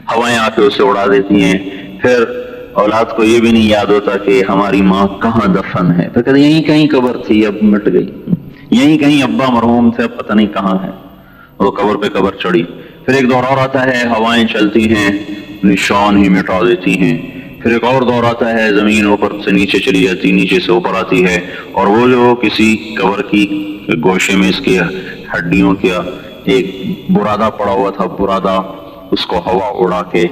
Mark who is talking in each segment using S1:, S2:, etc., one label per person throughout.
S1: ہوائیں آ کے اسے اڑا دیتی ہیں. پھر اولاد کو یہ بھی نہیں یاد ہوتا کہ ہماری ماں کہاں دفن ہے، تو کہتے یہیں کہیں قبر تھی اب مٹ گئی، یہیں کہیں ابا مرحوم تھے اب پتہ نہیں کہاں ہے. وہ قبر پہ قبر چڑھی. پھر ایک دور اور آتا ہے ہوائیں چلتی ہیں نشان ہی مٹا دیتی ہیں. پھر ایک اور دور آتا ہے زمین اوپر سے نیچے چلی جاتی، نیچے سے اوپر آتی ہے، اور وہ جو کسی قبر کی گوشے میں اس کی ہڈیوں کا ایک برادہ پڑا ہوا تھا، برادہ اس کو ہوا اڑا کے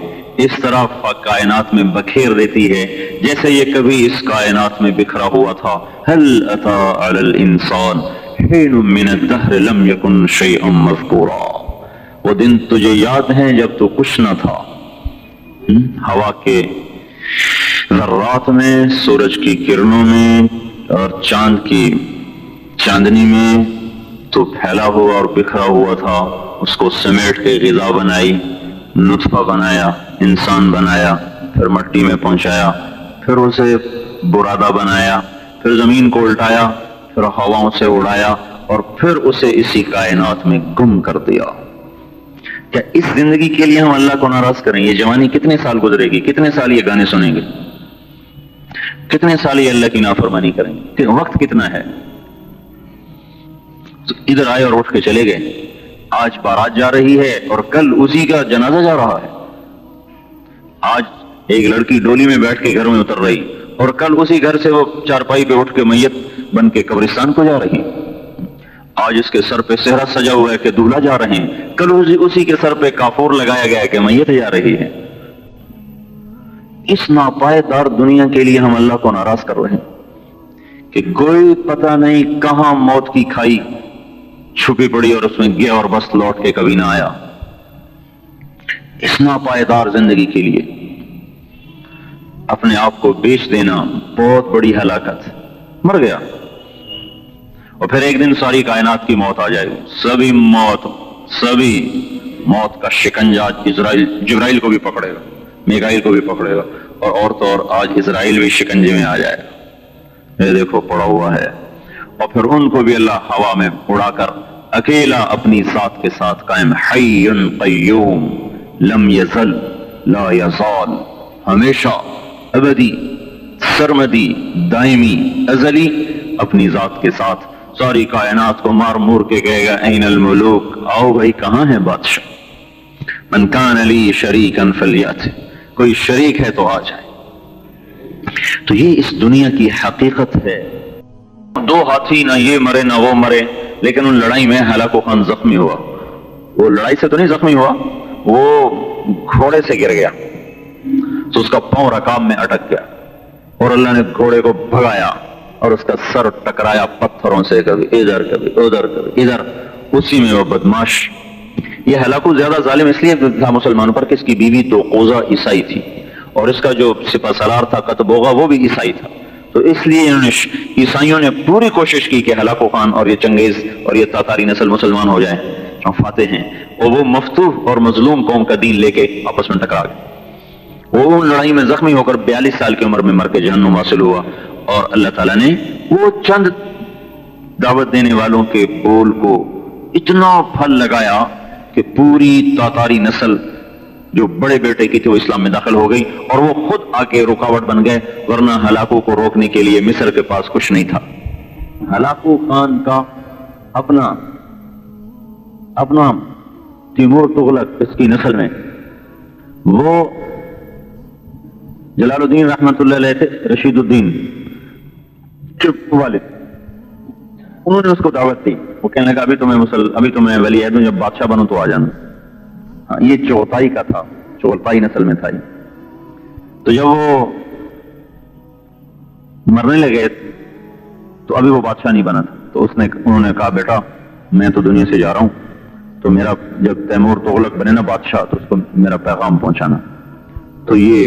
S1: اس طرح کائنات میں بکھیر دیتی ہے جیسے یہ کبھی اس کائنات میں بکھرا ہوا تھا. هل اتى على الانسان حين من الدهر لم يكن شيئا مذكورا. وہ دن تجھے یاد ہیں جب تو کچھ نہ تھا. ہوا کے ذرات میں، سورج کی کرنوں میں اور چاند کی چاندنی میں تو پھیلا ہوا اور بکھرا ہوا تھا. اس کو سمیٹ کے غذا بنائی، نطفہ بنایا، انسان بنایا، پھر مٹی میں پہنچایا، پھر اسے برادہ بنایا، پھر زمین کو الٹایا، پھر ہواؤں سے اڑایا، اور پھر اسے اسی کائنات میں گم کر دیا. کیا اس زندگی کے لیے ہم اللہ کو ناراض کریں؟ یہ جوانی کتنے سال گزرے گی؟ کتنے سال یہ گانے سنیں گے؟ کتنے سال یہ اللہ کی نافرمانی کریں گے؟ وقت کتنا ہے؟ تو ادھر آئے اور اٹھ کے چلے گئے. آج بارات جا رہی ہے اور کل اسی کا جنازہ جا رہا ہے. آج ایک لڑکی ڈولی میں بیٹھ کے گھر میں اتر رہی اور کل اسی گھر سے وہ چارپائی پہ اٹھ کے میت بن کے قبرستان کو جا رہی. آج اس کے سر پہ صحرا سجا ہوا ہے کہ دولہا جا رہے ہیں، کل اسی کے سر پہ کافور لگایا گیا ہے کہ میت جا رہی ہے. اس ناپائیدار دنیا کے لیے ہم اللہ کو ناراض کر رہے ہیں کہ کوئی پتہ نہیں کہاں موت کی کھائی چھپی پڑی اور اس میں گیا اور بس لوٹ کے کبھی نہ آیا. اس ناپائیدار زندگی کے لیے اپنے آپ کو بیچ دینا بہت بڑی ہلاکت. مر گیا اور پھر ایک دن ساری کائنات کی موت آ جائے گی. سبھی موت کا شکنجہ جبرائیل کو بھی پکڑے گا، میکائیل کو بھی پکڑے گا، اور تو اور آج اسرائیل بھی شکنجے میں آ جائے گا. یہ دیکھو پڑا ہوا ہے. اور پھر ان کو بھی اللہ ہوا میں اڑا کر اکیلا اپنی ذات کے ساتھ قائم، حی قیوم لم یزل لا یزال، ہمیشہ، ابدی، سرمدی، دائمی، ازلی، اپنی ذات کے ساتھ ساری کائنات کو مار مور کے کہے گا این الملوک، آؤ بھائی کہاں ہے بادشاہ. من کان لی شریکا فلیات، کوئی شریک ہے تو آ جائے. تو یہ اس دنیا کی حقیقت ہے. دو ہاتھی نہ یہ مرے نہ وہ مرے، لیکن ان لڑائی میں ہلاکو خان زخمی ہوا. وہ لڑائی سے تو نہیں زخمی ہوا، وہ گھوڑے سے گر گیا تو اس کا پاؤں رکاب میں اٹک گیا اور اللہ نے گھوڑے کو بھگایا اور اس کا سر ٹکرایا پتھروں سے، کبھی ادھر کبھی ادھر کبھی ادھر. اسی میں وہ بدماش، یہ ہلاکو زیادہ ظالم اس لیے تھا مسلمانوں پر کہ اس کی بیوی توقوزہ عیسائی تھی اور اس کا جو سپہ سالار تھا قطبوغا وہ بھی عیسائی تھا. تو اس لیے عیسائیوں نے پوری کوشش کی کہ ہلاکو خان اور یہ چنگیز اور یہ تاتاری نسل مسلمان ہو جائیں، فاتح ہیں. اور وہ مفتوح اور مظلوم قوم کا دین لے کے آپس میں ٹکرا گئے. وہ ان لڑائی میں زخمی ہو کر 42 سال کی عمر میں مر کے جہنم حاصل ہوا. اور اللہ تعالیٰ نے وہ چند دعوت دینے والوں کے بول کو اتنا پھل لگایا کہ پوری تاتاری نسل جو بڑے بیٹے کی تھی وہ اسلام میں داخل ہو گئی اور وہ خود آ کے رکاوٹ بن گئے، ورنہ ہلاکو کو روکنے کے لیے مصر کے پاس کچھ نہیں تھا. ہلاکو خان کا اپنا تیمور تغلق اس کی نسل میں، وہ جلال الدین رحمت اللہ علیہ تھے، رشید الدین چپ والد، انہوں نے اس کو دعوت دی. وہ کہنے لگا ابھی تو میں ولی عہد ہوں، جب بادشاہ بنوں تو آ جانا. یہ چوتائی کا تھا، چوتائی نسل میں تھا. تو جب وہ مرنے لگے تو ابھی وہ بادشاہ نہیں بنا تھا، تو انہوں نے کہا بیٹا میں تو دنیا سے جا رہا ہوں، تو میرا جب تیمور تغلق بنے نا بادشاہ تو اس کو میرا پیغام پہنچانا. تو یہ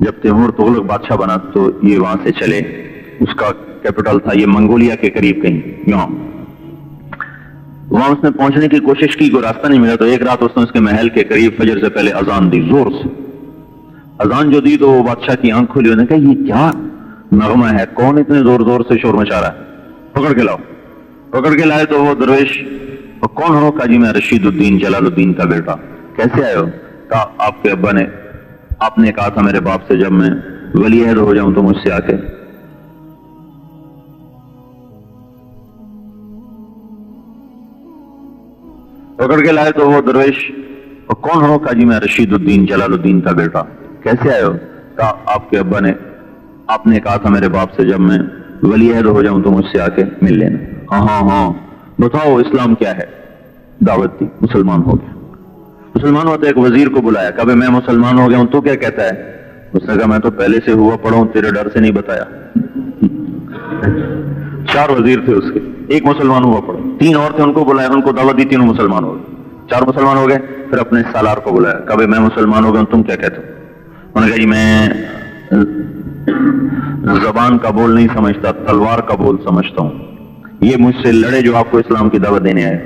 S1: جب تیمور تغلق بادشاہ بنا تو یہ وہاں سے چلے. اس کا کیپٹل تھا یہ منگولیا کے قریب کہیں یہاں. وہاں اس نے پہنچنے کی کوشش کی، کوئی راستہ نہیں ملا. تو ایک رات اس نے اس کے محل کے قریب فجر سے پہلے اذان دی، زور سے اذان جو دی تو وہ بادشاہ کی آنکھ کھلی. انہوں نے کہا یہ کیا نغمہ ہے، کون اتنے زور زور سے شور مچا رہا ہے، پکڑ کے لاؤ. پکڑ کے لائے تو وہ درویش، کون ہو؟ کہا جی میں رشید الدین جلال الدین کا بیٹا. کیسے آئے ہو؟ کہا آپ کے ابا نے، آپ نے کہا تھا میرے باپ سے جب میں ولی عہد ہو جاؤں تو مجھ سے آ کے پکڑ کے لائے تو وہ درویش، کون ہو؟ کہا جی میں رشید الدین جلال الدین کا بیٹا۔ کیسے آئے ہو؟ کہا آپ کے ابا نے، آپ نے کہا تھا میرے باپ سے جب میں ولی عہد ہو جاؤں تو مجھ سے آ کے مل لینا۔ ہاں ہاں ہاں بتاؤ اسلام کیا ہے؟ دعوت دی، مسلمان ہو گیا۔ مسلمان ہوا تو ایک وزیر کو بلایا، کہا میں مسلمان ہو گیا ہوں تو کیا کہتا ہے؟ اس نے کہا میں تو پہلے سے ہوا پڑا ہوں، تیرے ڈر سے نہیں بتایا۔ 4 وزیر تھے اس کے، ایک مسلمان ہوا پڑا، 3 اور تھے، ان کو بلایا، ان کو دعوت دی، تینوں مسلمان ہو گئے، 4 مسلمان ہو گئے۔ پھر اپنے سالار کو بلایا، کہا میں مسلمان ہو گیا ہوں تم کیا کہتے ہو؟ انہوں نے کہا جی میں زبان کا بول نہیں سمجھتا، تلوار کا بول سمجھتا ہوں، یہ مجھ سے لڑے جو آپ کو اسلام کی دعوت دینے آئے،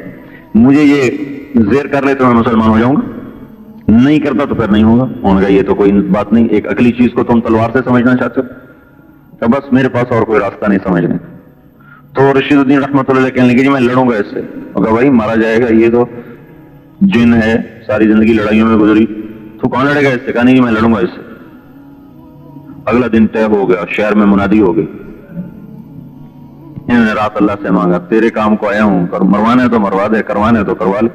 S1: مجھے یہ زیر کر لے تو میں مسلمان ہو جاؤں گا، نہیں کرتا تو پھر نہیں ہوگا۔ انہوں نے کہا یہ تو کوئی بات نہیں، ایک عقلی چیز کو تم تلوار سے سمجھنا چاہتے ہو؟ تو بس میرے پاس اور کوئی راستہ نہیں سمجھنے۔ تو رشید الدین رحمۃ اللہ علیہ کہنے لگے جی میں لڑوں گا اس سے۔ کہا بھائی مارا جائے گا، یہ تو جن ہے، ساری زندگی لڑائیوں میں گزری، تو کون لڑے گا اس سے؟ کہا نہیں جی میں لڑوں گا اس سے۔ اگلا دن طے ہو گیا، شہر میں منادی ہو گئی، انہوں نے رات اللہ سے مانگا تیرے کام کو آیا ہوں، مروانا ہے تو مروا دے، کروانا ہے تو کروا لے۔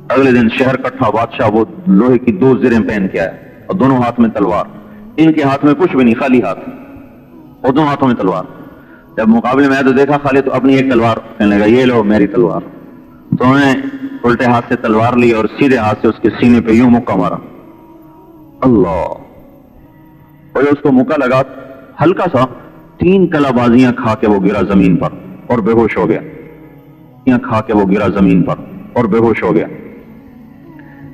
S1: اگلے دن شہر کٹھا، بادشاہ وہ لوہے کی 2 زریں پہن کے آیا اور دونوں ہاتھ میں تلوار، ان کے ہاتھ میں کچھ بھی نہیں، خالی ہاتھ، اور دونوں ہاتھوں میں تلوار۔ جب مقابلے میں آیا تو دیکھا خالی، تو اپنی ایک تلوار، کہنے لگا یہ لو میری تلوار۔ تو انہوں نے الٹے ہاتھ سے تلوار لی اور سیدھے ہاتھ سے اس کے سینے پہ یوں مکہ مارا، اللہ، اور اس کو مکہ لگا ہلکا سا، 3 کلا بازیاں کھا کے وہ گرا زمین پر اور بے ہوش ہو گیا، کھا کے وہ گرا زمین پر اور بے ہوش ہو گیا۔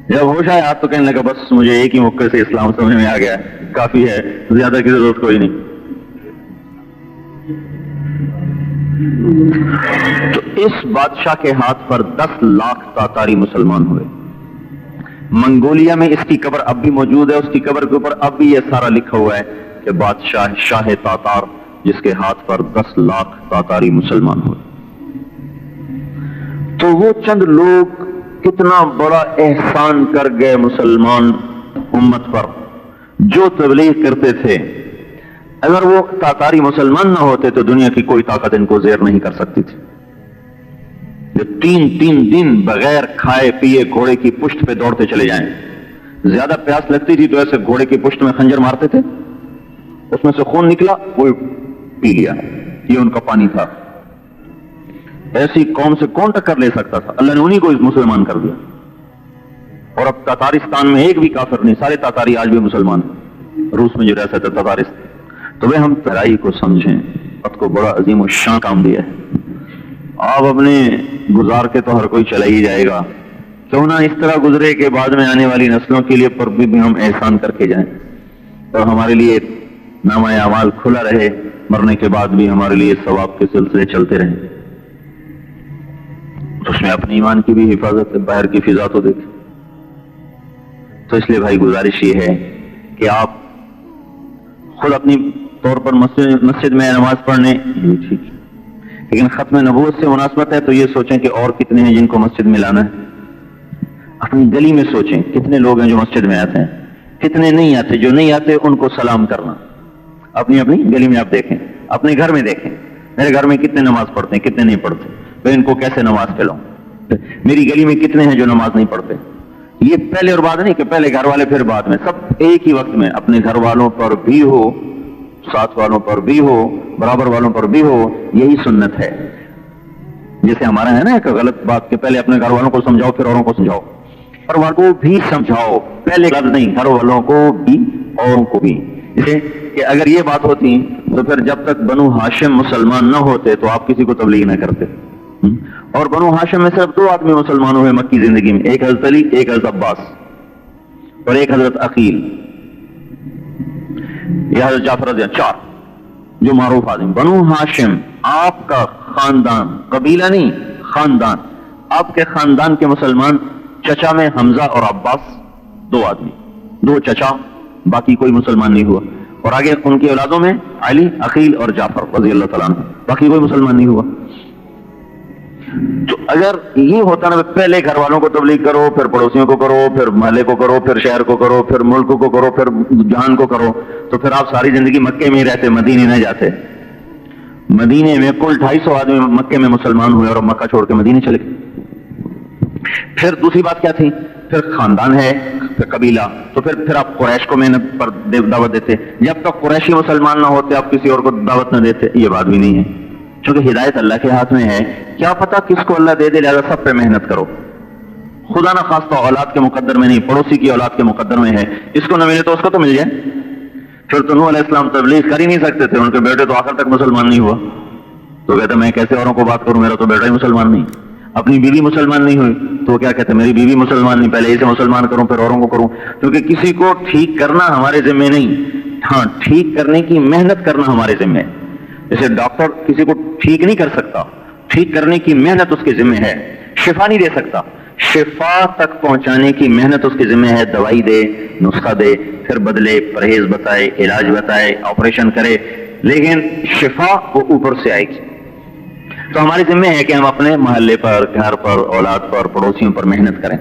S1: جب ہوش آیا تو کہنے لگا بس مجھے ایک ہی موقع سے اسلام سمجھ میں آ گیا ہے، کافی ہے، زیادہ کی ضرورت کوئی نہیں۔ تو اس بادشاہ کے ہاتھ پر 10 لاکھ تاتاری مسلمان ہوئے۔ منگولیا میں اس کی قبر اب بھی موجود ہے، اس کی قبر کے اوپر اب بھی یہ سارا لکھا ہوا ہے کہ بادشاہ شاہ تاتار جس کے ہاتھ پر 10 لاکھ تاتاری مسلمان ہوئے۔ تو وہ چند لوگ کتنا بڑا احسان کر گئے مسلمان امت پر، جو تبلیغ کرتے تھے۔ اگر وہ تاتاری مسلمان نہ ہوتے تو دنیا کی کوئی طاقت ان کو زیر نہیں کر سکتی تھی۔ جو 3 دن بغیر کھائے پیے گھوڑے کی پشت پہ دوڑتے چلے جائیں، زیادہ پیاس لگتی تھی تو ایسے گھوڑے کی پشت میں خنجر مارتے تھے، اس میں سے خون نکلا وہ پی لیا، یہ ان کا پانی تھا۔ ایسی قوم سے کون ٹکر لے سکتا تھا؟ اللہ نے انہی کو مسلمان کر دیا۔ اور اب تاتارستان میں ایک بھی کافر نہیں، سارے تاتاری آج بھی مسلمان ہیں، روس میں جو ریاست ہے تاتارستان۔ تو وہ ہم ترائی کو سمجھیں، خود کو بڑا عظیم و شان کام دیا ہے۔ آپ اپنے گزار کے تو ہر کوئی چلا ہی جائے گا، کیوں نہ اس طرح گزرے کہ بعد میں آنے والی نسلوں کے لیے پر بھی ہم احسان کر کے جائیں، اور ہمارے لیے نامہ اعمال کھلا رہے، مرنے کے بعد بھی ہمارے لیے ثواب کے سلسلے چلتے رہیں۔ اس میں اپنے ایمان کی بھی حفاظت ہے، باہر کی فضا تو دیکھیں۔ تو اس لیے بھائی گزارش یہ ہے کہ آپ خود اپنی طور پر مسجد میں نماز پڑھنے ٹھیک، لیکن ختم نبوت سے مناسبت ہے تو یہ سوچیں کہ اور کتنے ہیں جن کو مسجد میں لانا ہے۔ اپنی گلی میں سوچیں کتنے لوگ ہیں جو مسجد میں آتے ہیں، کتنے نہیں آتے، جو نہیں آتے ان کو سلام کرنا۔ اپنی گلی میں آپ دیکھیں، اپنے گھر میں دیکھیں، میرے گھر میں کتنے نماز پڑھتے ہیں، کتنے نہیں پڑھتے، میں ان کو کیسے نماز پھیلاؤں۔ میری گلی میں کتنے ہیں جو نماز نہیں پڑھتے۔ یہ پہلے اور بعد نہیں کہ پہلے گھر والے پھر بعد میں، سب ایک ہی وقت میں، اپنے گھر والوں پر بھی ہو، ساتھ والوں پر بھی ہو، برابر والوں پر بھی ہو، یہی سنت ہے۔ جیسے ہمارا ہے نا ایک غلط بات کہ پہلے اپنے گھر والوں کو سمجھاؤ پھر اوروں کو سمجھاؤ، اور والوں کو بھی سمجھاؤ، پہلے لفظ نہیں، گھر والوں کو بھی اوروں کو بھی۔ جیسے کہ اگر یہ بات ہوتی تو پھر جب تک بنو ہاشم مسلمان نہ ہوتے تو آپ کسی کو تبلیغ نہ کرتے، اور بنو ہاشم میں صرف 2 آدمی مسلمان ہوئے مکی زندگی میں، ایک حضرت علی، ایک حضرت عباس، اور ایک حضرت عقیل، یا حضرت جعفر رضی اللہ، 4 جو معروف آدمی۔ بنو ہاشم آپ کا خاندان، قبیلہ نہیں خاندان، آپ کے خاندان کے مسلمان چچا میں حمزہ اور عباس 2 آدمی، 2 چچا، باقی کوئی مسلمان نہیں ہوا، اور آگے ان کی اولادوں میں علی، عقیل اور جعفر رضی اللہ تعالیٰ عنہ، باقی کوئی مسلمان نہیں ہوا۔ تو اگر یہ ہوتا نا پہلے گھر والوں کو تبلیغ کرو، پھر پڑوسیوں کو کرو، پھر محلے کو کرو، پھر شہر کو کرو، پھر ملک کو کرو، پھر جہان کو کرو، تو پھر آپ ساری زندگی مکے میں ہی رہتے، مدینے نہ جاتے۔ مدینے میں کل 250 آدمی مکے میں مسلمان ہوئے اور مکہ چھوڑ کے مدینے چلے گئے۔ پھر دوسری بات کیا تھی؟ پھر خاندان ہے، پھر قبیلہ، تو پھر آپ قریش کو محنت پر دعوت دیتے۔ جب تک قریشی مسلمان نہ ہوتے آپ کسی اور کو دعوت نہ دیتے، یہ بات بھی نہیں ہے، چونکہ ہدایت اللہ کے ہاتھ میں ہے، کیا پتا کس کو اللہ دے دے، لہذا سب پہ محنت کرو۔ خدا نہ خواستہ اولاد کے مقدر میں نہیں، پڑوسی کی اولاد کے مقدر میں ہے، اس کو نہ ملے تو اس کو تو مل جائے۔ پھر تو نوح علیہ السلام تبلیغ کر ہی نہیں سکتے تھے، ان کے بیٹے تو آخر تک مسلمان نہیں ہوا، تو کہتے میں کیسے اوروں کو بات کروں، میرا تو بیٹا ہی مسلمان نہیں، اپنی بیوی مسلمان نہیں ہوئی تو کیا کہتے میری بیوی مسلمان نہیں، پہلے اسے مسلمان کروں پھر اوروں کو کروں، کیونکہ کسی کو ٹھیک کرنا ہمارے ذمہ نہیں، ہاں ٹھیک کرنے کی محنت کرنا ہمارے ذمہ ہے۔ جیسے ڈاکٹر کسی کو ٹھیک نہیں کر سکتا، ٹھیک کرنے کی محنت اس کے ذمہ ہے، شفا نہیں دے سکتا، شفا تک پہنچانے کی محنت اس کے ذمہ ہے، دوائی دے، نسخہ دے، پھر بدلے، پرہیز بتائے، علاج بتائے، آپریشن کرے، لیکن شفا وہ اوپر سے آئے گی۔ تو ہمارے ذمہ ہے کہ ہم اپنے محلے پر، گھر پر، اولاد پر، پڑوسیوں پر محنت کریں۔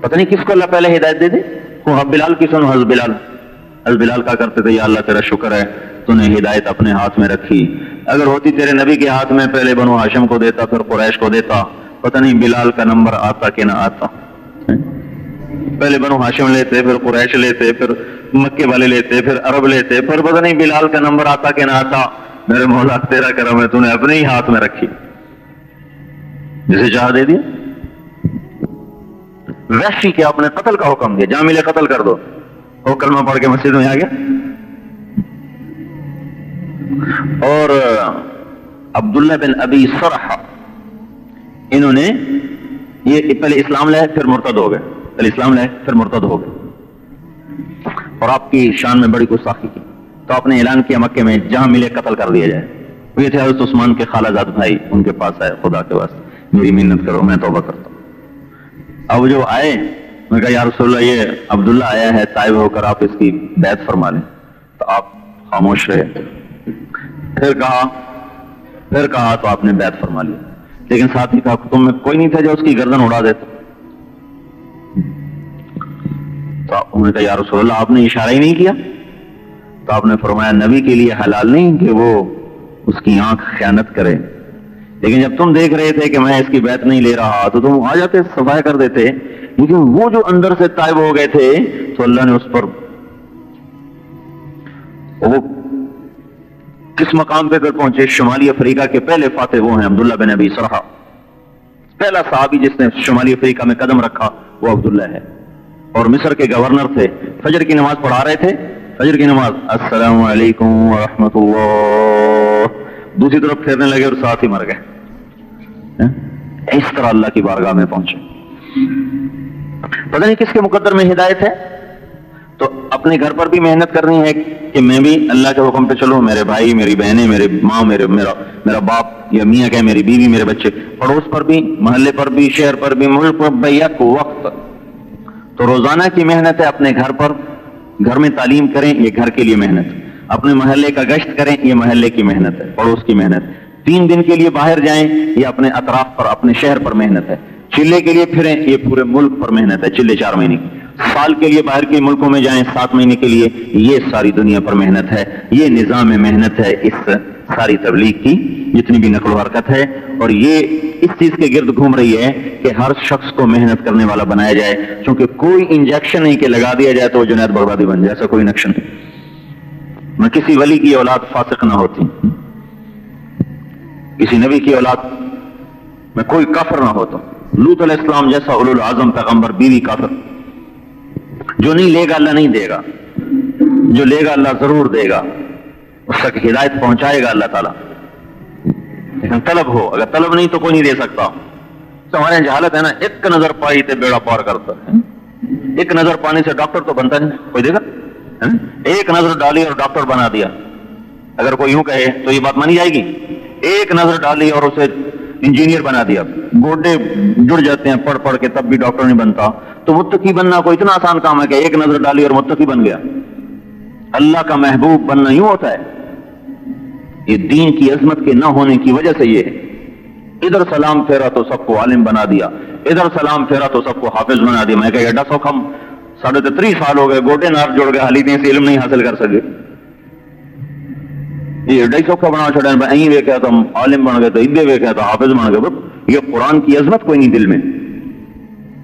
S1: پتہ نہیں کس کو اللہ پہلے ہدایت دے دے۔ وہ بلال کی سنو، حضرت بلال کا کرتے تھے، یا اللہ تیرا شکر ہے تو نے ہدایت اپنے ہاتھ میں رکھی، اگر ہوتی تیرے نبی کے ہاتھ میں پہلے بنو ہاشم کو دیتا پھر قریش کو دیتا، پتہ نہیں بلال کا نمبر آتا کہ نہ آتا۔ پہلے بنو ہاشم لیتے، پھر قریش لیتے، پھر مکے والے لیتے، پھر عرب لیتے، پھر پتہ نہیں بلال کا نمبر آتا کہ نہ آتا۔ میرے مولا تیرا کرم ہے، تو نے اپنے ہی ہاتھ میں رکھی، جسے چاہ دے دیا۔ وحشی کے آپ نے قتل کا حکم دیا، جہاں ملے قتل کر دو، وہ کلمہ پڑھ کے مسجد میں آ گیا۔ اور عبداللہ بن ابی سرحہ، انہوں نے یہ پہلے اسلام لائے پھر مرتد ہو گئے، پہلے اسلام لائے پھر مرتد ہو گئے، اور آپ کی شان میں بڑی گستاخی کی، تو آپ نے اعلان کیا مکے میں جہاں ملے قتل کر دیا جائے۔ یہ تھے حضرت عثمان کے خالہ زاد بھائی، ان کے پاس آئے، خدا کے واسطے میری محنت کرو، میں توبہ کرتا ہوں۔ اب جو آئے میں کہا یا رسول اللہ یہ عبداللہ آیا ہے تائب ہو کر، آپ اس کی بیعت فرما لیں، تو آپ خاموش رہے۔ پھر کہا تو آپ نے بیعت فرما لیا، لیکن ساتھ ہی کہا تم میں کوئی نہیں تھا جو اس کی گردن اڑا دیتا؟ تو انہوں نے کہا یا رسول اللہ آپ نے اشارہ ہی نہیں کیا۔ تو آپ نے فرمایا نبی کے لیے حلال نہیں کہ وہ اس کی آنکھ خیانت کرے، لیکن جب تم دیکھ رہے تھے کہ میں اس کی بیعت نہیں لے رہا تو تم آ جاتے، صفائی کر دیتے، لیکن وہ جو اندر سے تائب ہو گئے تھے تو اللہ نے اس پر وہ کس مقام پہ پہنچے؟ شمالی افریقہ کے پہلے فاتح وہ ہیں عبداللہ بن ابی سرحہ، پہلا صحابی جس نے شمالی افریقہ میں قدم رکھا وہ عبداللہ ہے، اور مصر کے گورنر تھے۔ فجر کی نماز پڑھا رہے تھے، فجر کی نماز السلام علیکم ورحمۃ اللہ، دوسری طرف پھیرنے لگے اور ساتھ ہی مر گئے۔ اس طرح اللہ کی بارگاہ میں پہنچے۔ پتہ نہیں کس کے مقدر میں ہدایت ہے۔ تو اپنے گھر پر بھی محنت کرنی ہے کہ میں بھی اللہ کے حکم پہ چلوں، میرے بھائی، میری بہنیں، میرے ماں، میرا باپ یا میاں کہ میری بیوی، میرے بچے، پڑوس پر بھی، محلے پر بھی، شہر پر بھی، ملک پر بیک وقت۔ تو روزانہ کی محنت ہے، اپنے گھر پر، گھر میں تعلیم کریں، یہ گھر کے لیے محنت، اپنے محلے کا گشت کریں، یہ محلے کی محنت ہے، پڑوس کی محنت، 3 دن کے لیے باہر جائیں، یہ اپنے اطراف پر، اپنے شہر پر محنت ہے، چلے کے لیے پھریں، یہ پورے ملک پر محنت ہے، چلے 4 مہینے کی، سال کے لیے باہر کے ملکوں میں جائیں 7 مہینے کے لیے، یہ ساری دنیا پر محنت ہے، یہ نظام محنت ہے اس ساری تبلیغ کی جتنی بھی نقل و حرکت ہے، اور یہ اس چیز کے گرد گھوم رہی ہے کہ ہر شخص کو محنت کرنے والا بنایا جائے، چونکہ کوئی انجیکشن نہیں کہ لگا دیا جائے تو وہ جنید بغدادی بن جائے، ایسا کوئی انجیکشن نہیں۔ میں کسی ولی کی اولاد فاسق نہ ہوتی، کسی نبی کی اولاد میں کوئی کافر نہ ہوتا، لوط علیہ السلام جیسا اولو العظم پیغمبر، بیوی کافر، جو نہیں لے گا اللہ نہیں دے گا، جو لے گا اللہ ضرور دے گا، اس تک ہدایت پہنچائے گا اللہ تعالیٰ، لیکن طلب ہو، اگر طلب نہیں تو کوئی نہیں دے سکتا۔ تو ہمارے یہاں حالت ہے نا، ایک نظر پائی تے بیڑا پار کرتا ہے، ایک نظر پانے سے ڈاکٹر تو بنتا نہیں، کوئی دے گا؟ ایک نظر ڈالی اور ڈاکٹر بنا دیا، اگر کوئی یوں کہے تو یہ بات مانی جائے گی؟ ایک نظر ڈالی اور اسے انجینئر بنا دیا، گوڈے جڑ جاتے ہیں پڑھ پڑھ کے تب بھی ڈاکٹر نہیں بنتا۔ تو متقی بننا کوئی اتنا آسان کام ہے کہ ایک نظر ڈالی اور متقی بن گیا؟ اللہ کا محبوب بننا یوں ہوتا ہے؟ یہ دین کی عظمت کے نہ ہونے کی وجہ سے یہ ہے، ادھر سلام پھیرا تو سب کو عالم بنا دیا، ادھر سلام پھیرا تو سب کو حافظ بنا دیا. میں کہا ایڈا سوکھا 33 سال ہو گئے، گوٹے نار جوڑ گئے، حالی نہیں سے علم نہیں حاصل کر سکے. یہ ایڈا ہی سوکھا بنا چھڑے، میں ویکھیا تو عالم بن گئے، تو ادھے ویکھیا تو حافظ بن گئے. یہ قرآن کی عظمت کوئی نہیں دل میں،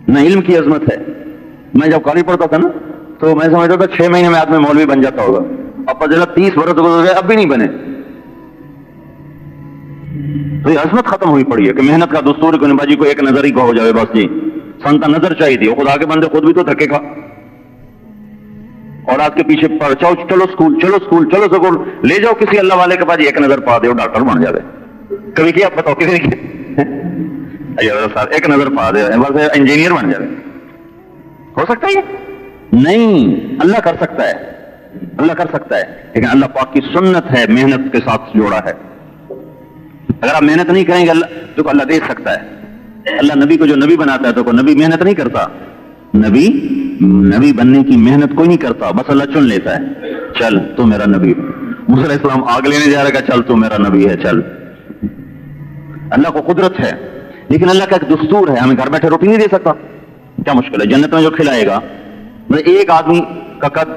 S1: نہ علم کی عظمت ہے. میں جب قاری پڑھتا تھا نا تو میں سمجھتا تھا 6 مہینے میں آدمی مولوی بن جاتا ہوگا. اب پتہ چلا 30 برس گزر گئے اب بھی نہیں بنے. تو یہ عظمت ختم ہوئی پڑی ہے کہ محنت کا دستور کو باجی کو ایک نظر ہی کو ہو جائے بس. جی سنتا نظر چاہیے تھی، خدا کے بندے خود بھی تو تھکے گا. اولاد کے پیچھے پڑ چاؤ، چلو اسکول، چلو اسکول، چلو اسکول، لے جاؤ کسی اللہ والے کے پاس، ایک نظر پا دے ڈاکٹر بن جائے. کبھی کیا بتاؤ کسی نے ایک نظر پا دے بس انجینئر بن جائے. ہو سکتا ہے یہ؟ نہیں، اللہ کر سکتا ہے، اللہ کر سکتا ہے، لیکن اللہ پاک کی سنت ہے، محنت کے ساتھ جوڑا ہے. اگر آپ محنت نہیں کریں گے اللہ تو اللہ دے سکتا ہے. اللہ نبی کو جو نبی بناتا ہے تو کوئی نبی محنت نہیں کرتا. نبی بننے کی محنت کوئی نہیں کرتا، بس اللہ چن لیتا ہے. چل تو میرا نبی. موسیٰ علیہ السلام آگ لینے جا رہا ہے، چل تو میرا نبی ہے، چل. اللہ کو قدرت ہے، لیکن اللہ کا ایک دستور ہے. ہمیں گھر بیٹھے روٹی نہیں دے سکتا، کیا مشکل ہے؟ جنت میں جو کھلائے گا، مطلب ایک آدمی کا قد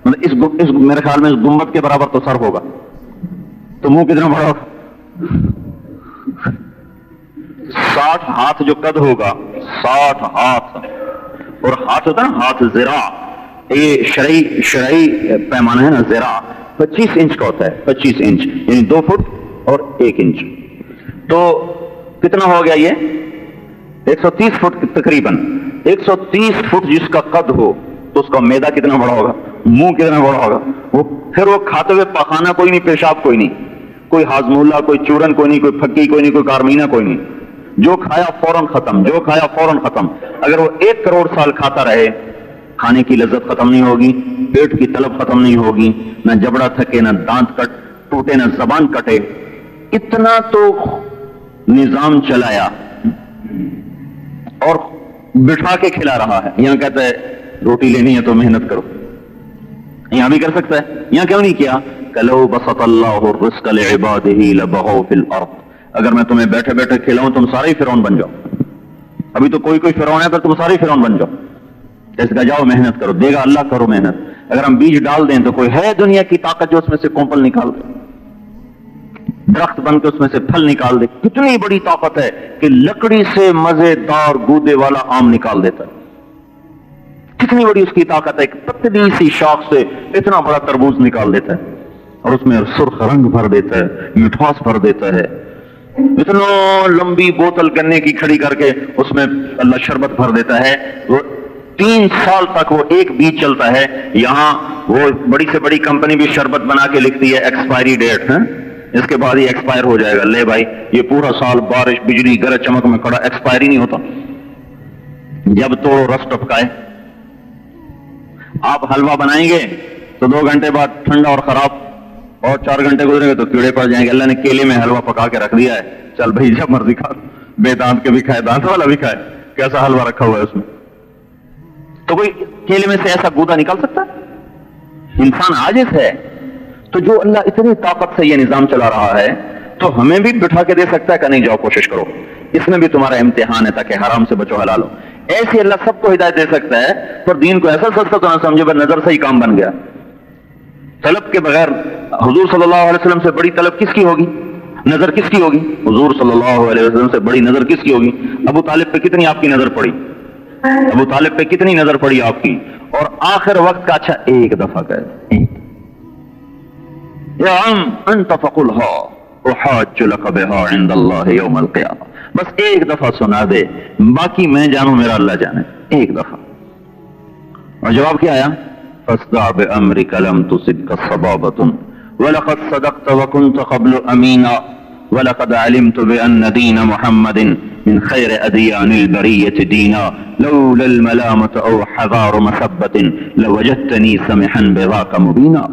S1: مطلب اس میرے خیال میں اس گنبد کے برابر تو سر ہوگا، تو منہ کتنا بڑا ہوگا؟ 60 ہاتھ جو قد ہوگا، 60 ہاتھ. اور ہاتھ ہوتا ہے نا، ہاتھ ذراع، یہ شرعی پیمانہ ہے نا، ذراع 25 انچ کا ہوتا ہے. 25 انچ یعنی 2 فٹ اور 1 انچ. تو کتنا ہو گیا یہ؟ 130 فٹ تقریباً. 130 فٹ جس کا قد ہو تو اس کا میدا کتنا بڑا ہوگا، منہ کتنا بڑا ہوگا. پھر وہ کھاتے ہوئے پخانہ کوئی نہیں، پیشاب کوئی نہیں، کوئی ہاضم اللہ، کوئی چورن کوئی نہیں، کوئی پھکی کوئی نہیں، کوئی کارمینہ کوئی نہیں. جو کھایا فوراً ختم، جو کھایا فوراً ختم. اگر وہ 1 کروڑ سال کھاتا رہے، کھانے کی لذت ختم نہیں ہوگی، پیٹ کی طلب ختم نہیں ہوگی، نہ جبڑا تھکے، نہ دانت ٹوٹے، نہ زبان کٹے. اتنا تو نظام چلایا اور بٹھا کے کھلا رہا ہے. یہاں کہتا ہے روٹی لینی ہے تو محنت کرو، یہاں بھی کر سکتا ہے. یہاں کیوں نہیں کیا؟ کلو بسط اللہ الرزق لعبادہ لبغوا فی الارض. اگر میں تمہیں بیٹھے بیٹھے کھلاؤں تم سارے فرعون بن جاؤ. ابھی تو کوئی فرعون ہے پر تم سارے فرعون بن جاؤ. اس کا جاؤ محنت کرو، دے گا اللہ، کرو محنت. اگر ہم بیج ڈال دیں تو کوئی ہے دنیا کی طاقت جو اس میں سے کومپل نکال دے، درخت بن کے اس میں سے پھل نکال دے؟ کتنی بڑی طاقت ہے کہ لکڑی سے مزیدار گودے والا آم نکال دیتا ہے. کتنی بڑی اس کی طاقت ہے کہ پتلی سی شاخ سے اتنا بڑا تربوز نکال دیتا ہے اور اس میں سرخ رنگ بھر دیتا ہے، مٹھاس بھر دیتا ہے. اتنا لمبی بوتل گنے کی کھڑی کر کے اس میں اللہ شربت بھر دیتا ہے. وہ 3 سال تک وہ ایک بیج چلتا ہے. یہاں وہ بڑی سے بڑی کمپنی بھی شربت بنا کے لکھتی ہے ایکسپائری ڈیٹ ہے، اس کے بعد ہی ایکسپائر ہو جائے گا. لے بھائی، یہ پورا سال بارش بجلی گرج چمک میں کھڑا، ایکسپائر ہی نہیں ہوتا. جب تو رس ٹپکائے. آپ حلوہ بنائیں گے تو 2 گھنٹے بعد ٹھنڈا اور خراب، اور 4 گھنٹے گزرے گے تو کیڑے پڑ جائیں گے. اللہ نے کیلے میں حلوہ پکا کے رکھ دیا ہے، چل بھائی جب مرضی کھا، بے دانت کے بھی کھائے، دانت والا بھی کھائے. کیسا حلوہ رکھا ہوا ہے اس میں؟ تو کوئی کیلے میں سے ایسا گودا نکال سکتا ہے؟ انسان عاجز ہے. تو جو اللہ اتنی طاقت سے یہ نظام چلا رہا ہے تو ہمیں بھی بٹھا کے دے سکتا ہے کہ نہیں جاؤ کوشش کرو، اس میں بھی تمہارا امتحان ہے تاکہ حرام سے بچو حلال ہو. ایسے اللہ سب کو ہدایت دے سکتا ہے، پر دین کو ایسا سستا تو نہ سمجھے بس نظر سے ہی کام بن گیا. طلب کے بغیر حضور صلی اللہ علیہ وسلم سے بڑی طلب کس کی ہوگی، نظر کس کی ہوگی؟ حضور صلی اللہ علیہ وسلم سے بڑی نظر کس کی ہوگی؟ ابو طالب پہ کتنی آپ کی نظر پڑی؟ ابو طالب پہ کتنی نظر پڑی آپ کی؟ اور آخر وقت کا اچھا ایک دفعہ کہے یا عم انت فقلها احاج لك بها عند الله يوم القيامة. بس ایک دفعہ سنا دے، باقی میں جانوں میرا اللہ جانے. ایک دفعہ. اور جواب کیا آیا؟ فاصدع بأمرك لم تصبك صبابة ولقد صدقت وكنت قبل أمينا ولقد علمت بأن دين محمد من خير أديان البرية دينا لولا الملامة أو حذار مسبة لوجدتني سمحا بذاك مبينا.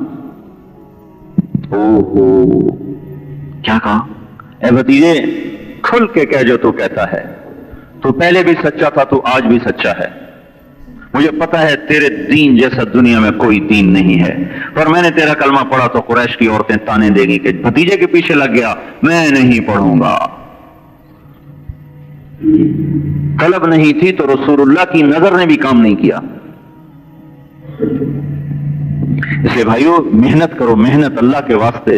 S1: کیا کہا؟ اے بھتیجے کھل کے کہہ جو تو کہتا ہے، تو پہلے بھی سچا تھا، تو آج بھی سچا ہے. مجھے پتا ہے تیرے دین جیسا دنیا میں کوئی دین نہیں ہے، پر میں نے تیرا کلمہ پڑھا تو قریش کی عورتیں تانے دے گی کہ بھتیجے کے پیچھے لگ گیا، میں نہیں پڑھوں گا. طلب نہیں تھی تو رسول اللہ کی نظر نے بھی کام نہیں کیا. اس لیے بھائیو محنت کرو, محنت اللہ کے واسطے.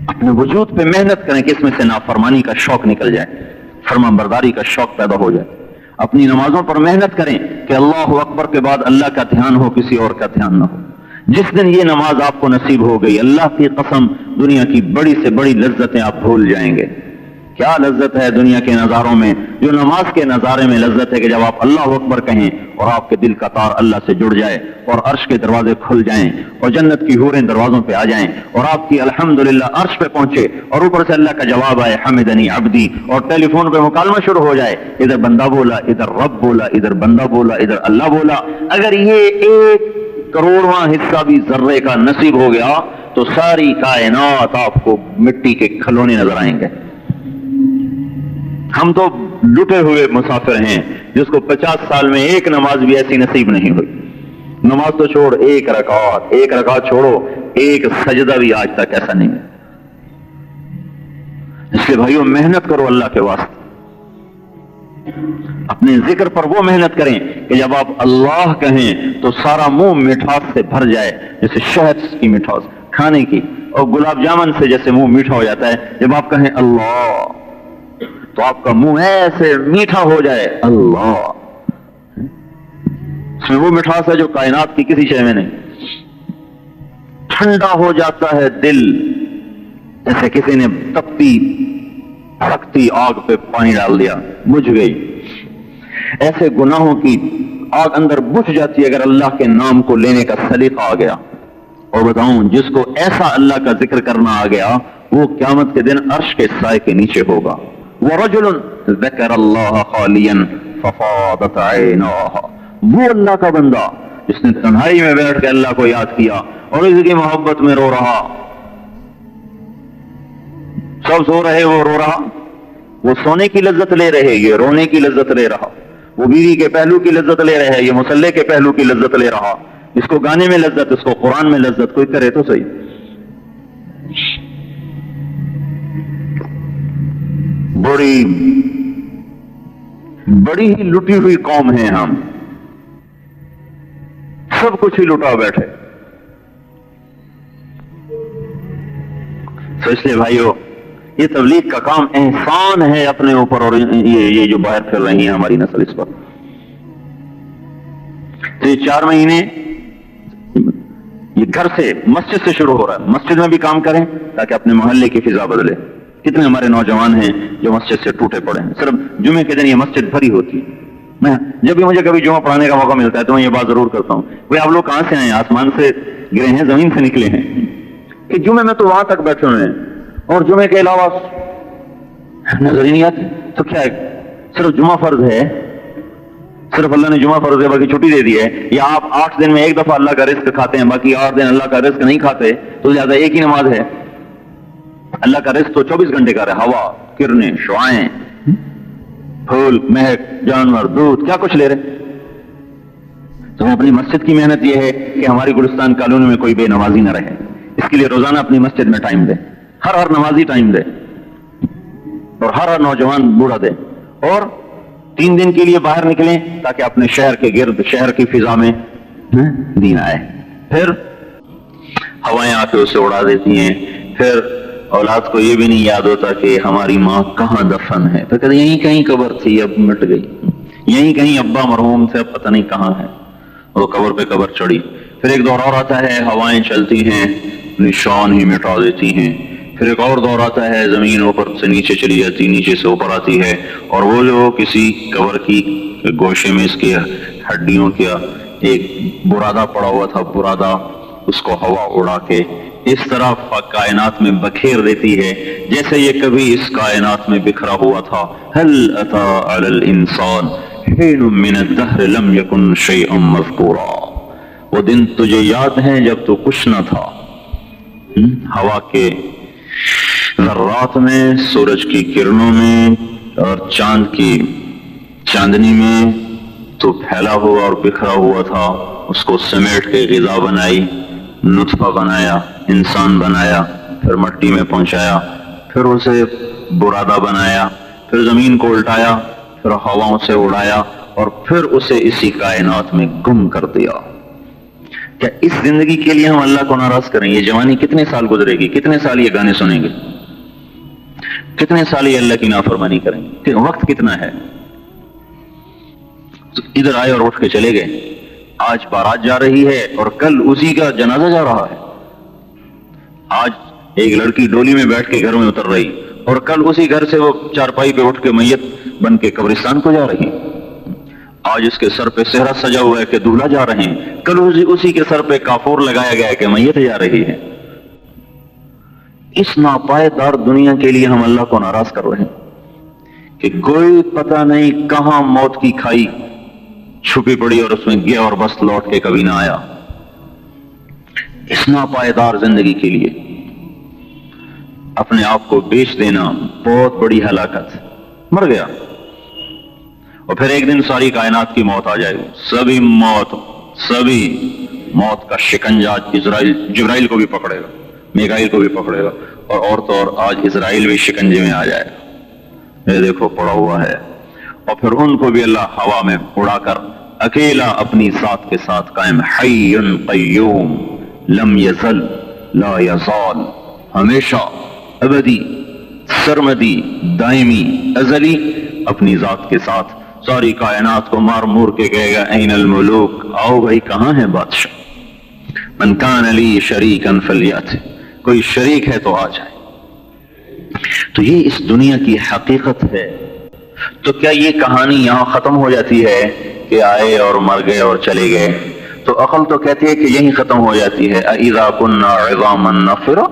S1: اپنے وجود پہ محنت کریں کہ اس میں سے نافرمانی کا شوق نکل جائے, فرمان برداری کا شوق پیدا ہو جائے. اپنی نمازوں پر محنت کریں کہ اللہ اکبر کے بعد اللہ کا دھیان ہو, کسی اور کا دھیان نہ ہو. جس دن یہ نماز آپ کو نصیب ہو گئی, اللہ کی قسم دنیا کی بڑی سے بڑی لذتیں آپ بھول جائیں گے. کیا لذت ہے دنیا کے نظاروں میں, جو نماز کے نظارے میں لذت ہے کہ جب آپ اللہ اکبر کہیں اور آپ کے دل کا تار اللہ سے جڑ جائے اور عرش کے دروازے کھل جائیں اور جنت کی حوریں دروازوں پہ آ جائیں اور آپ کی الحمدللہ عرش پہ پہنچے اور اوپر سے اللہ کا جواب آئے حمدنی عبدی, اور ٹیلی فون پہ مکالمہ شروع ہو جائے, ادھر بندہ بولا, ادھر رب بولا, ادھر بندہ بولا, ادھر اللہ بولا. اگر یہ 1 کروڑواں حصہ بھی ذرے کا نصیب ہو گیا تو ساری کائنات آپ کو مٹی کے کھلونے نظر آئیں گے. ہم تو لٹے ہوئے مسافر ہیں جس کو 50 سال میں 1 نماز بھی ایسی نصیب نہیں ہوئی. نماز تو چھوڑ, 1 رکعت چھوڑو, 1 سجدہ بھی آج تک ایسا نہیں. اس لیے بھائیو محنت کرو اللہ کے واسطے. اپنے ذکر پر وہ محنت کریں کہ جب آپ اللہ کہیں تو سارا منہ مٹھاس سے بھر جائے, جیسے شہد کی مٹھاس کھانے کی, اور گلاب جامن سے جیسے منہ میٹھا ہو جاتا ہے. جب آپ کہیں اللہ تو آپ کا منہ ایسے میٹھا ہو جائے اللہ. اس میں وہ مٹھاس ہے جو کائنات کی کسی شے میں نہیں. ٹھنڈا ہو جاتا ہے دل, جیسے کسی نے تپتی بھڑکتی آگ پہ پانی ڈال دیا, بجھ گئی. ایسے گناہوں کی آگ اندر بجھ جاتی ہے اگر اللہ کے نام کو لینے کا سلیقہ آ گیا. اور بتاؤں, جس کو ایسا اللہ کا ذکر کرنا آ گیا وہ قیامت کے دن عرش کے سائے کے نیچے ہوگا. وَرَجُلٌ ذَكَرَ اللَّهَ خَالِيًا فَفَاضَتْ عَيْنَاهُ, وہ اللہ کا بندہ جس نے تنہائی میں بیٹھ کے اللہ کو یاد کیا اور اس کی محبت میں رو رہا. سب سو رہے, وہ رو رہا. وہ سونے کی لذت لے رہے, یہ رونے کی لذت لے رہا. وہ بیوی کے پہلو کی لذت لے رہے, یہ مصلے کے پہلو کی لذت لے رہا. اس کو گانے میں لذت, اس کو قرآن میں لذت. کوئی کرے تو صحیح. بڑی ہی لٹی ہوئی قوم ہیں ہم, سب کچھ ہی لٹا بیٹھے. تو اس لیے بھائیو یہ تبلیغ کا کام احسان ہے اپنے اوپر, اور یہ جو باہر پھر رہی ہے ہماری نسل اس پر. تو یہ 4 مہینے یہ گھر سے, مسجد سے شروع ہو رہا ہے. مسجد میں بھی کام کریں تاکہ اپنے محلے کی فضا بدلے. کتنے ہمارے نوجوان ہیں جو مسجد سے ٹوٹے پڑے ہیں. صرف جمعے کے دن یہ مسجد بھری ہوتی ہے. میں جب بھی مجھے کبھی جمعہ پڑھانے کا موقع ملتا ہے تو میں یہ بات ضرور کرتا ہوں, بھئی آپ لوگ کہاں سے آئے ہیں؟ آسمان سے گرے ہیں, زمین سے نکلے ہیں؟ کہ جمعے میں تو وہاں تک بیٹھے ہوئے ہیں اور جمعے کے علاوہ نظر ہی نہیں آتی. تو کیا ہے, صرف جمعہ فرض ہے, صرف اللہ نے جمعہ فرض ہے باقی چھٹی دے دی ہے؟ یا آپ 8 دن میں 1 دفعہ اللہ کا رزق کھاتے ہیں, باقی 8 دن اللہ کا رزق نہیں کھاتے, تو زیادہ ایک ہی نماز ہے. اللہ کا رزق تو 24 گھنٹے کا ہے. ہوا, کرنیں, شعائیں, پھول, مہک, جانور, دودھ, کیا کچھ لے رہے. تو اپنی مسجد کی محنت یہ ہے کہ ہماری گلستان کالونی میں کوئی بے نمازی نہ رہے. اس کے لیے روزانہ اپنی مسجد میں ٹائم دے, ہر نمازی ٹائم دے, اور ہر نوجوان بوڑھا دے, اور 3 دن کے لیے باہر نکلیں تاکہ اپنے شہر کے گرد, شہر کی فضا میں دین آئے. پھر ہوائیں آ کے اسے اڑا دیتی ہیں. پھر اولاد کو یہ بھی نہیں یاد ہوتا کہ ہماری ماں کہاں دفن ہے, تو کہتے یہیں کہیں قبر تھی اب مٹ گئی, یہیں کہیں ابا مرحوم سے اب پتہ نہیں کہاں ہے, وہ قبر پہ قبر چڑھی. پھر ایک دور اور آتا ہے, ہوائیں چلتی ہیں, نشان ہی مٹا دیتی ہیں. پھر ایک اور دور آتا ہے, زمین اوپر سے نیچے چلی جاتی, نیچے سے اوپر آتی ہے, اور وہ جو کسی قبر کی گوشے میں اس کی ہڈیوں کا ایک برادہ پڑا ہوا تھا, برادہ, اس کو ہوا اڑا کے اس طرح کائنات میں بکھیر دیتی ہے جیسے یہ کبھی اس کائنات میں بکھرا ہوا تھا. هل اتى على الانسان حين من الدهر لم يكن شيئا مذكورا, وہ دن تجھے یاد ہیں جب تو کچھ نہ تھا. ہوا کے ذرات میں, سورج کی کرنوں میں, اور چاند کی چاندنی میں تو پھیلا ہوا اور بکھرا ہوا تھا. اس کو سمیٹ کے غذا بنائی, نطفہ بنایا, انسان بنایا, پھر مٹی میں پہنچایا, پھر اسے برادہ بنایا، پھر زمین کو الٹایا، پھر ہواؤں سے اڑایا، اور پھر اسے اسی کائنات میں گم کر دیا۔ کیا اس زندگی کے لیے ہم اللہ کو ناراض کریں؟ یہ جوانی کتنے سال گزرے گی؟ کتنے سال یہ گانے سنیں گے؟ کتنے سال یہ اللہ کی نافرمانی کریں گے؟ وقت کتنا ہے؟ تو ادھر آئے اور اٹھ کے چلے گئے۔ آج بارات جا رہی ہے اور کل اسی کا جنازہ جا رہا ہے۔ آج ایک لڑکی ڈولی میں بیٹھ کے گھر میں اتر رہی اور کل اسی گھر سے وہ چارپائی پہ اٹھ کے میت بن کے قبرستان کو جا رہی۔ آج اس کے سر پہ صحرا سجا ہوا ہے کہ دولہا جا رہے ہیں، کل اسی کے سر پہ کافور لگایا گیا ہے کہ میت جا رہی ہے۔ اس ناپائیدار دنیا کے لیے ہم اللہ کو ناراض کر رہے ہیں کہ کوئی پتہ نہیں کہاں موت کی کھائی چھپی پڑی اور اس میں گیا اور بس لوٹ کے کبھی نہ آیا۔ اس ناپائیدار زندگی کے لیے اپنے آپ کو بیچ دینا بہت بڑی ہلاکت۔ مر گیا اور پھر ایک دن ساری کائنات کی موت آ جائے گی، سبھی موت کا شکنجہ جبرائیل کو بھی پکڑے گا، میکائیل کو بھی پکڑے گا، اور تو اور آج اسرائیل بھی شکنجے میں آ جائے گا، یہ دیکھو پڑا ہوا ہے۔ اور پھر ان کو بھی اللہ ہوا میں اڑا کر اکیلا اپنی ذات کے ساتھ قائم، حی قیوم لم یزل لا یزال، ہمیشہ، ابدی، سرمدی، دائمی، ازلی، اپنی ذات کے ساتھ ساری کائنات کو مار مور کے کہے گا این الملوک، آؤ بھائی کہاں ہے بادشاہ، من کان لی شریکا فلیات، کوئی شریک ہے تو آ جائے۔ تو یہ اس دنیا کی حقیقت ہے۔ تو کیا یہ کہانی یہاں ختم ہو جاتی ہے کہ آئے اور مر گئے اور چلے گئے؟ تو عقل تو کہتی ہے کہ یہیں ختم ہو جاتی ہے، اذا كنا عظاما نخرة،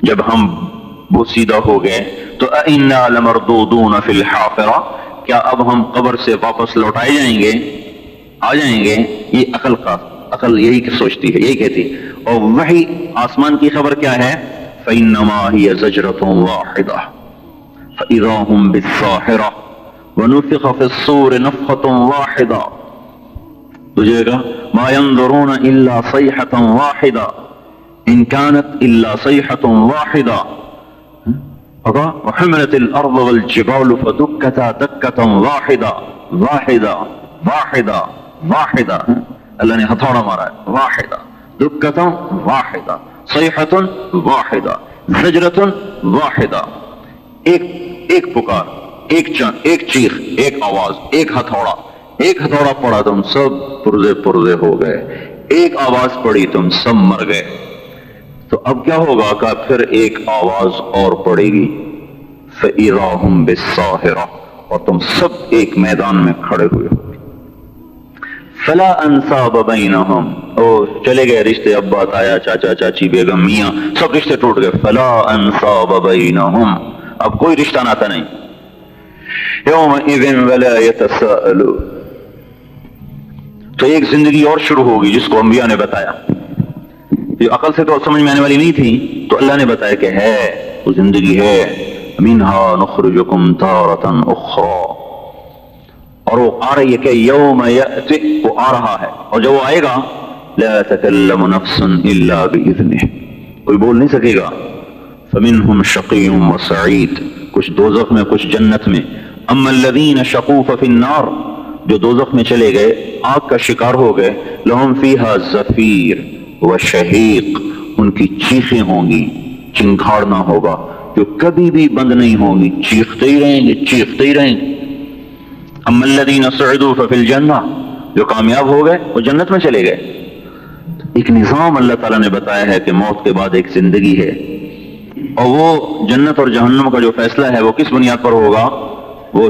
S1: جب ہم بوسیدہ ہو گئے تو انا لمردودون فی الحافرہ، کیا اب ہم قبر سے واپس لوٹائے جائیں گے، آ جائیں گے؟ یہ عقل یہی سوچتی ہے، یہی کہتی ہے۔ اور وہی آسمان کی خبر کیا ہے؟ فإنما هي زجرة واحدة فإذا هم بالساحرة ونفخ في الصور نفخة واحدة، تجھے گا ما ينظرون إلا صيحة واحدة إن كانت إلا صيحة واحدة وحملت الأرض والجبال فدكتا دكة واحدة واحدة واحدة واحدة، اللہ نے ہتھوڑا مارا ہے، واحدة دكة واحدة صيحة واحدة زجرة واحدة، ایک پکار، ایک چیخ، ایک آواز، ایک ہتھوڑا پڑا تم سب پرزے ہو گئے، ایک آواز پڑی تم سب مر گئے۔ تو اب کیا ہوگا کہ پھر ایک آواز اور پڑے گی، فَإِذَا هُمْ بِالسَّاهِرَةِ، اور تم سب ایک میدان میں کھڑے ہوئے ہو۔ فَلَا أَنْسَابَ بَيْنَهُمْ، او چلے گئے رشتے، ابا تایا چاچا چاچی بیگم میاں سب رشتے ٹوٹ گئے۔ فَلَا أَنْسَابَ بَيْنَهُمْ، اب کوئی رشتہ ناتا نہیں۔ يَوْمَئِذٍ وَلَا يَتَسَاءَلُونَ، تو ایک زندگی اور شروع ہوگی جس کو انبیاء نے بتایا، یہ عقل سے تو سمجھ میں آنے والی نہیں تھی، تو اللہ نے بتایا کہ ہے، وہ زندگی ہے، مِنْهَا نُخْرِجُكُمْ تَارَةً أُخْرَى، اور وہ آ رہی ہے کہ یوم یأتی، وہ آ رہا ہے، اور جب وہ آئے گا لا تکلم نفس الا بإذنہ، کوئی بول نہیں سکے گا۔ فمنہم شقی وسعید، کچھ دوزخ میں کچھ جنت میں۔ اما الذین شقوا ففی النار، جو دوزخ میں چلے گئے، آگ کا شکار ہو گئے، لہم فیہا زفیر وشہیق، ان کی چیخیں ہوں گی، چنگھاڑنا ہوگا جو کبھی بھی بند نہیں ہوں گی، چیختے ہی رہیں گے، چیختے ہی رہیں گے۔ اما الذین سعدوا ففی الجنہ، جو کامیاب ہو گئے وہ جنت میں چلے گئے۔ ایک نظام اللہ تعالیٰ نے بتایا ہے کہ موت کے بعد ایک زندگی ہے، اور وہ جنت اور جہنم کا جو فیصلہ ہے وہ کس بنیاد پر ہوگا؟ وہ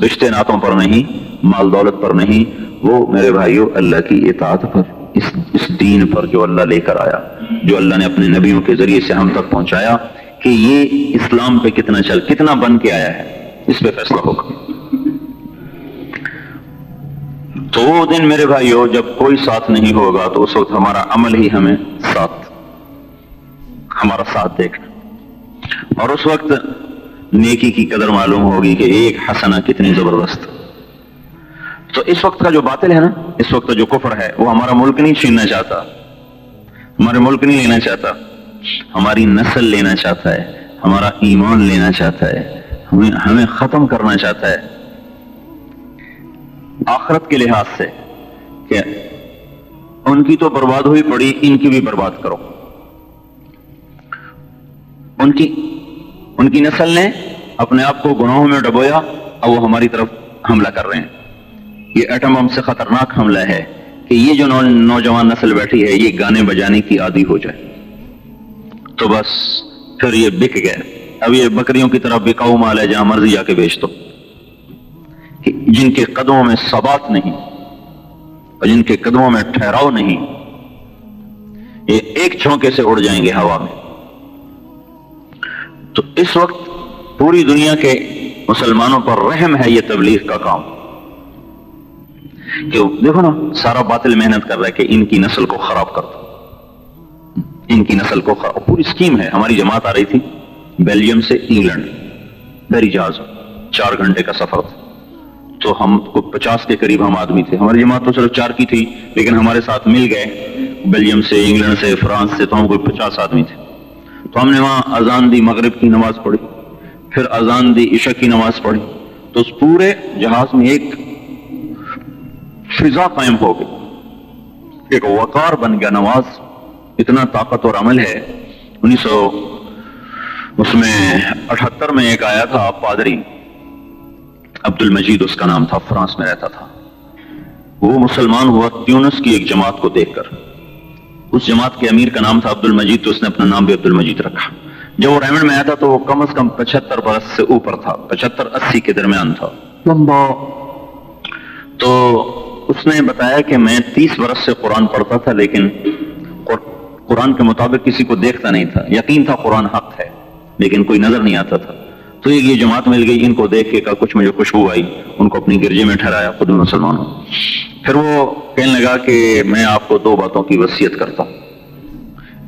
S1: رشتے ناتوں پر نہیں، مال دولت پر نہیں، وہ میرے بھائیوں اللہ کی اطاعت پر، اس دین پر جو اللہ لے کر آیا، جو اللہ نے اپنے نبیوں کے ذریعے سے ہم تک پہنچایا، کہ یہ اسلام پہ کتنا بن کے آیا ہے، اس پہ فیصلہ ہوگا۔ تو وہ دن میرے بھائیوں جب کوئی ساتھ نہیں ہوگا تو اس وقت ہمارا عمل ہی ہمارا ساتھ دے گا، اور اس وقت نیکی کی قدر معلوم ہوگی کہ ایک حسنہ کتنی زبردست۔ تو اس وقت کا جو باطل ہے نا، اس وقت کا جو کفر ہے، وہ ہمارا ملک نہیں چھیننا چاہتا، ہمارے ملک نہیں لینا چاہتا، ہماری نسل لینا چاہتا ہے، ہمارا ایمان لینا چاہتا ہے، ہمیں ختم کرنا چاہتا ہے آخرت کے لحاظ سے کہ ان کی تو برباد ہوئی پڑی، ان کی بھی برباد کرو۔ ان کی نسل نے اپنے آپ کو گناہوں میں ڈبویا، اب وہ ہماری طرف حملہ کر رہے ہیں۔ یہ ایٹم بم سے خطرناک حملہ ہے کہ یہ جو نوجوان نسل بیٹھی ہے یہ گانے بجانے کی عادی ہو جائے تو بس پھر یہ بک گئے۔ اب یہ بکریوں کی طرح بکاؤ مال ہے، جہاں مرضی جا کے بیچ دو، کہ جن کے قدموں میں ثبات نہیں اور جن کے قدموں میں ٹھہراؤ نہیں، یہ ایک جھونکے سے اڑ جائیں گے ہوا میں۔ تو اس وقت پوری دنیا کے مسلمانوں پر رحم ہے یہ تبلیغ کا کام کہ دیکھو نا، سارا باطل محنت کر رہا ہے کہ ان کی نسل کو خراب کر دو، ان کی نسل کو خراب۔ پوری اسکیم ہے۔ ہماری جماعت آ رہی تھی بیلجیم سے انگلینڈ، بحری جہاز، 4 گھنٹے کا سفر تھا، تو ہم کو 50 کے قریب ہم آدمی تھے۔ ہماری جماعت تو صرف 4 کی تھی، لیکن ہمارے ساتھ مل گئے بیلجیم سے، انگلینڈ سے، فرانس سے، تو ہم کوئی 50 آدمی تھے۔ تو ہم نے وہاں اذان دی، مغرب کی نماز پڑھی، پھر اذان دی، عشاء کی نماز پڑھی، تو اس پورے جہاز میں ایک فضا قائم ہو گئی، ایک وقار بن گیا۔ نماز اتنا طاقتور عمل ہے۔ 1978 میں ایک آیا تھا پادری، عبد المجید اس کا نام تھا، فرانس میں رہتا تھا۔ وہ مسلمان ہوا تیونس کی ایک جماعت کو دیکھ کر۔ اس جماعت کے امیر کا نام تھا عبد المجید، تو اس نے اپنا نام بھی عبد المجید رکھا۔ جب وہ ریمنڈ میں آیا تھا تو وہ کم از کم 75 برس سے اوپر تھا، 75-80 کے درمیان تھا، لمبا۔ تو اس نے بتایا کہ میں 30 برس سے قرآن پڑھتا تھا، لیکن قرآن کے مطابق کسی کو دیکھتا نہیں تھا۔ یقین تھا قرآن حق ہے، لیکن کوئی نظر نہیں آتا تھا۔ تو یہ جماعت مل گئی، ان کو دیکھ کے کچھ مجھے خوشبو آئی، ان کو اپنی گرجے میں ٹھہرایا، خود مسلمان ہوں۔ پھر وہ کہنے لگا کہ میں آپ کو 2 باتوں کی وصیت کرتا ہوں۔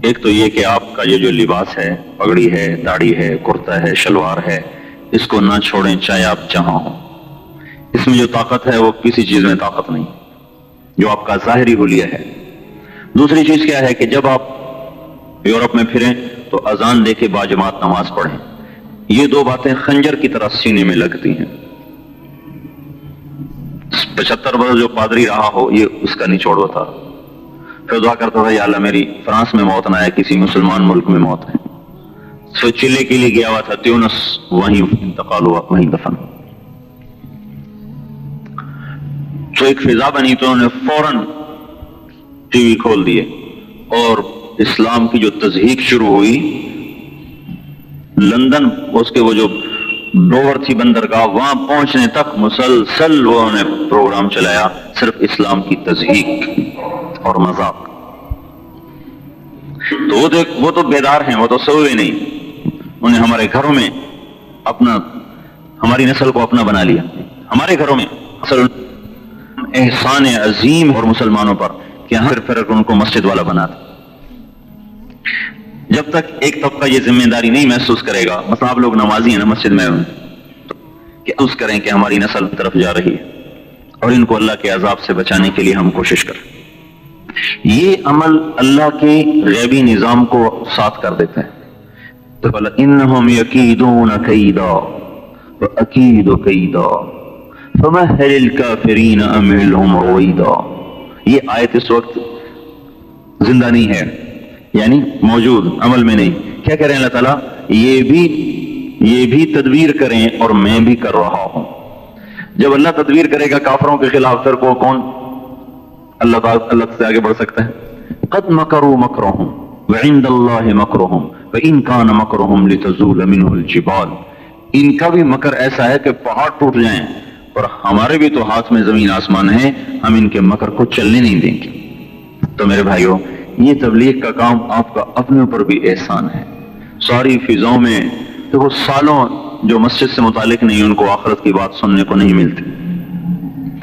S1: ایک تو یہ کہ آپ کا یہ جو لباس ہے، پگڑی ہے، داڑھی ہے، کرتا ہے، شلوار ہے، اس کو نہ چھوڑیں چاہے آپ جہاں ہوں۔ اس میں جو طاقت ہے وہ کسی چیز میں طاقت نہیں، جو آپ کا ظاہری حلیہ ہے۔ دوسری چیز کیا ہے کہ جب آپ یورپ میں پھریں تو اذان دے کے باجماعت نماز پڑھیں۔ یہ 2 باتیں خنجر کی طرح سینے میں لگتی ہیں۔ 75 برس جو پادری رہا ہو، یہ اس کا نچوڑ تھا۔ پھر دعا کرتا تھا، یا اللہ میری فرانس میں موت نہ آئے، کسی مسلمان ملک میں موت ہے۔ سو چلے کے لیے گیا ہوا تھا تیونس، وہیں انتقال ہوا، وہیں دفن۔ تو ایک فضا بنی، تو انہوں نے فوراً ٹی وی کھول دیے اور اسلام کی جو تضحیق شروع ہوئی، لندن اس کے وہ جو ڈوور تھی بندرگاہ، وہاں پہنچنے تک مسلسل وہ نے پروگرام چلایا، صرف اسلام کی تضحیق اور مذاق۔ تو وہ تو بیدار ہیں، وہ تو سوئے نہیں۔ انہیں ہمارے گھروں میں ہماری نسل کو اپنا بنا لیا۔ ہمارے گھروں میں اصل احسان عظیم اور مسلمانوں پر کہ پھر ان کو مسجد والا بنا دے۔ جب تک ایک طبقہ یہ ذمہ داری نہیں محسوس کرے گا، مثلا آپ لوگ نمازی ہیں نا مسجد میں، کہ محسوس کریں کہ ہماری نسل طرف جا رہی ہے اور ان کو اللہ کے عذاب سے بچانے کے لیے ہم کوشش کریں۔ یہ عمل اللہ کے غیبی نظام کو ساتھ کر دیتے ہیں۔ تو انہم یکیدون کیدا واکید کیدا فمہل الکافرین امہلہم رویدا۔ یہ آیت اس وقت زندہ نہیں ہے، یعنی موجود، عمل میں نہیں۔ کیا کہہ رہے ہیں اللہ تعالیٰ؟ یہ بھی تدبیر کریں اور میں بھی کر رہا ہوں۔ جب اللہ تدبیر کرے گا کافروں کے خلاف، پھر کو کون اللہ تعالیٰ اللہ سے آگے بڑھ سکتا ہے؟ قد مکروا مکرہم وعند اللہ مکرہم وان کان مکرہم لتزول منہ الجبال۔ ان کا بھی مکر ایسا ہے کہ پہاڑ ٹوٹ جائیں، اور ہمارے بھی تو ہاتھ میں زمین آسمان ہے، ہم ان کے مکر کو چلنے نہیں دیں گے۔ تو میرے بھائیوں، یہ تبلیغ کا کام آپ کا اپنے اوپر بھی احسان ہے۔ ساری فضاؤں میں دیکھو، سالوں جو مسجد سے متعلق نہیں، ان کو آخرت کی بات سننے کو نہیں ملتی۔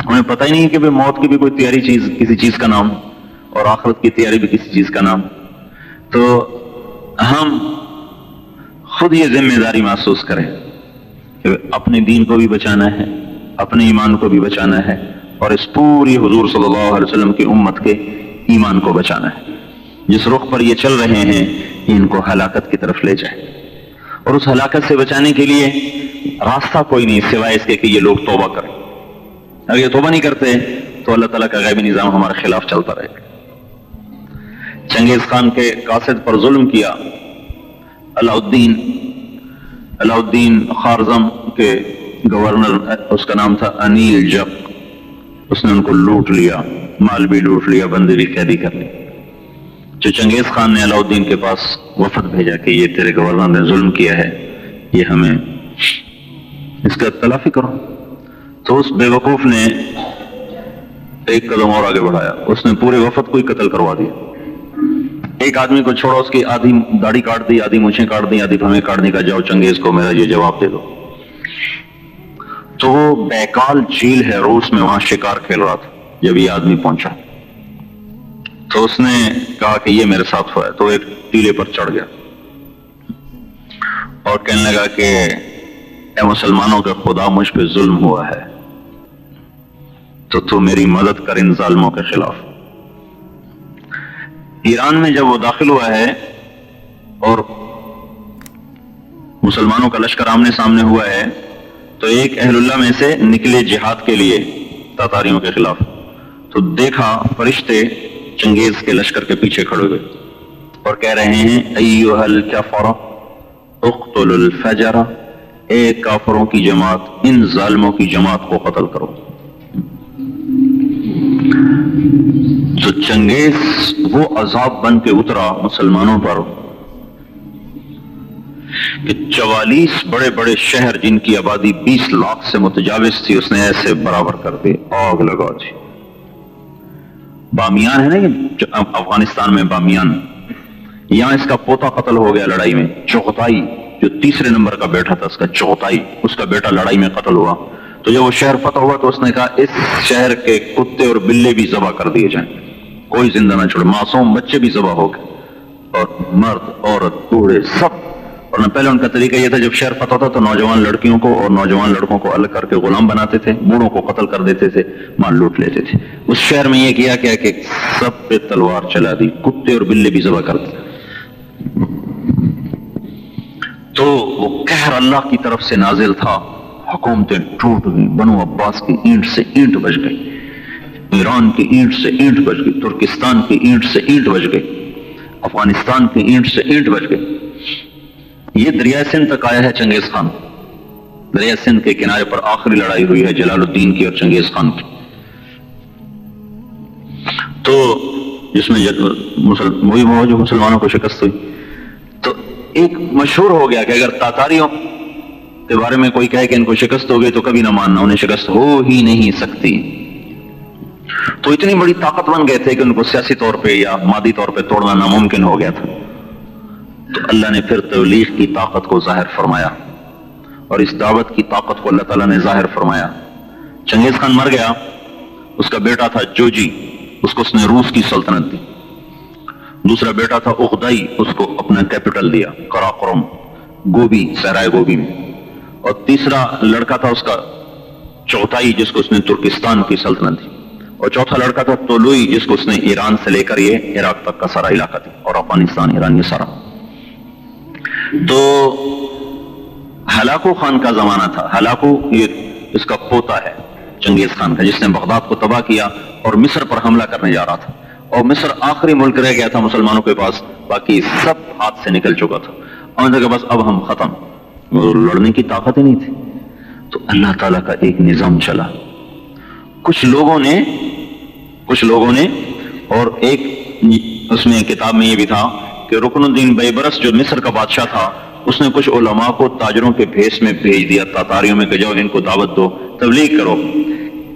S1: انہیں پتہ ہی نہیں کہ موت کی بھی کوئی تیاری کسی چیز کا نام، اور آخرت کی تیاری بھی کسی چیز کا نام۔ تو ہم خود یہ ذمہ داری محسوس کریں کہ اپنے دین کو بھی بچانا ہے، اپنے ایمان کو بھی بچانا ہے، اور اس پوری حضور صلی اللہ علیہ وسلم کی امت کے ایمان کو بچانا ہے۔ جس رخ پر یہ چل رہے ہیں، یہ ان کو ہلاکت کی طرف لے جائے۔ اور اس ہلاکت سے بچانے کے لیے راستہ کوئی نہیں سوائے اس کے کہ یہ لوگ توبہ کریں. اگر یہ توبہ نہیں کرتے تو اللہ تعالیٰ کا غیبی نظام ہمارے خلاف چلتا رہے گا. چنگیز خان کے قاصد پر ظلم کیا. علاء الدین خارزم کے گورنر، اس کا نام تھا انیل جق، اس نے ان کو لوٹ لیا، مال بھی لوٹ لیا، بندی بھی قیدی کر لی. جو چنگیز خان نے علاء الدین کے پاس وفد بھیجا کہ یہ تیرے گورنر نے ظلم کیا ہے، یہ ہمیں اس کا تلافی کرو. تو اس بے وقوف نے ایک قدم اور آگے بڑھایا، اس نے پورے وفد کو ہی قتل کروا دیا. ایک آدمی کو چھوڑا، اس کی آدھی داڑھی کاٹ دی، آدھی مونچھیں کاٹ دی، آدھی بھویں کاٹنے کا، جاؤ چنگیز کو میرا یہ جواب دے دو. تو وہ بیکال جھیل ہے روس میں، وہاں شکار کھیل رہا تھا. جب یہ آدمی پہنچا تو اس نے کہا کہ یہ میرے ساتھ ہوا ہے. تو ایک ٹیلے پر چڑھ گیا اور کہنے لگا کہ اے مسلمانوں کا خدا، مجھ پہ ظلم ہوا ہے تو میری مدد کر ان ظالموں کے خلاف. ایران میں جب وہ داخل ہوا ہے اور مسلمانوں کا لشکر آمنے سامنے ہوا ہے تو ایک اہل اللہ میں سے نکلے جہاد کے لیے تاتاریوں کے خلاف. تو دیکھا فرشتے چنگیز کے لشکر کے پیچھے کھڑے ہوئے اور کہہ رہے ہیں ایھا الکفر اقتلوا الفجر، اے کافروں کی جماعت، ان ظالموں کی جماعت کو قتل کرو. تو چنگیز وہ عذاب بن کے اترا مسلمانوں پر کہ 44 بڑے بڑے شہر جن کی آبادی 20 لاکھ سے متجاوز تھی، اس نے ایسے برابر کر دی، آگ لگا دی. بامیان ہے نا یہ افغانستان میں بامیان، یہاں اس کا پوتا قتل ہو گیا لڑائی میں. چغتائی جو تیسرے نمبر کا بیٹا تھا، اس کا چغتائی، اس کا بیٹا لڑائی میں قتل ہوا. تو جب وہ شہر فتح ہوا تو اس نے کہا اس شہر کے کتے اور بلے بھی ذبح کر دیے جائیں، کوئی زندہ نہ چھوڑے. معصوم بچے بھی ذبح ہو گئے اور مرد عورت بوڑھے سب. اور پہلے ان کا طریقہ یہ تھا جب شہر فتح ہوتا تو نوجوان لڑکیوں کو اور نوجوان لڑکوں کو الگ کر کے غلام بناتے تھے، بوڑھوں کو قتل کر دیتے تھے، مال لوٹ لیتے تھے. اس شہر میں یہ کیا کہ سب پہ تلوار چلا دی، کتے اور بلے بھی ذبح کر دی. تو وہ قہر اللہ کی طرف سے نازل تھا، حکومتیں ٹوٹ گئی، بنو عباس کی اینٹ سے اینٹ بج گئی، ایران کی اینٹ سے اینٹ بج گئی، ترکستان کی اینٹ سے اینٹ بج گئی، افغانستان کی اینٹ سے اینٹ بج گئی. یہ دریائے سندھ تک آیا ہے چنگیز خان. دریائے سندھ کے کنارے پر آخری لڑائی ہوئی ہے جلال الدین کی اور چنگیز خان کی. تو جس میں وہی جو مسلمانوں کو شکست ہوئی. تو ایک مشہور ہو گیا کہ اگر تاتاریوں کے بارے میں کوئی کہے کہ ان کو شکست ہو گئی تو کبھی نہ ماننا، انہیں شکست ہو ہی نہیں سکتی. تو اتنی بڑی طاقت بن گئے تھے کہ ان کو سیاسی طور پہ یا مادی طور پہ توڑنا ناممکن ہو گیا تھا. تو اللہ نے پھر تبلیغ کی طاقت کو ظاہر فرمایا اور اس دعوت کی طاقت کو اللہ تعالیٰ نے ظاہر فرمایا. چنگیز خان مر گیا، اس کا بیٹا تھا جوجی، اس کو اس نے روس کی سلطنت دی. دوسرا بیٹا تھا اغدائی، اس کو اپنا کیپٹل دیا قراقرم، گوبی، صحرائے گوبی میں. اور تیسرا لڑکا تھا اس کا چوتھائی، جس کو اس نے ترکستان کی سلطنت دی. اور چوتھا لڑکا تھا طولوئی، جس کو اس نے ایران سے لے کر یہ عراق تک کا سارا علاقہ دی، اور افغانستان، ایران، یہ سارا. تو ہلاکو خان کا زمانہ تھا. ہلاکو یہ اس کا پوتا ہے چنگیز خان کا، جس نے بغداد کو تباہ کیا اور مصر پر حملہ کرنے جا رہا تھا. اور مصر آخری ملک رہ گیا تھا مسلمانوں کے پاس، باقی سب ہاتھ سے نکل چکا تھا. اور ان کے بس اب ہم ختم، لڑنے کی طاقت ہی نہیں تھی. تو اللہ تعالیٰ کا ایک نظام چلا. کچھ لوگوں نے اور ایک اس میں کتاب میں یہ بھی تھا کہ رکن الدین بیبرس جو مصر کا بادشاہ تھا، اس نے کچھ علماء کو تاجروں کے بھیس میں بھیج دیا تاتاریوں میں کہ جاؤ ان کو دعوت دو، تبلیغ کرو،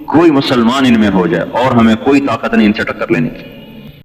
S1: کوئی مسلمان ان میں ہو جائے اور ہمیں کوئی طاقت نہیں ان سے ٹکر لینے کی.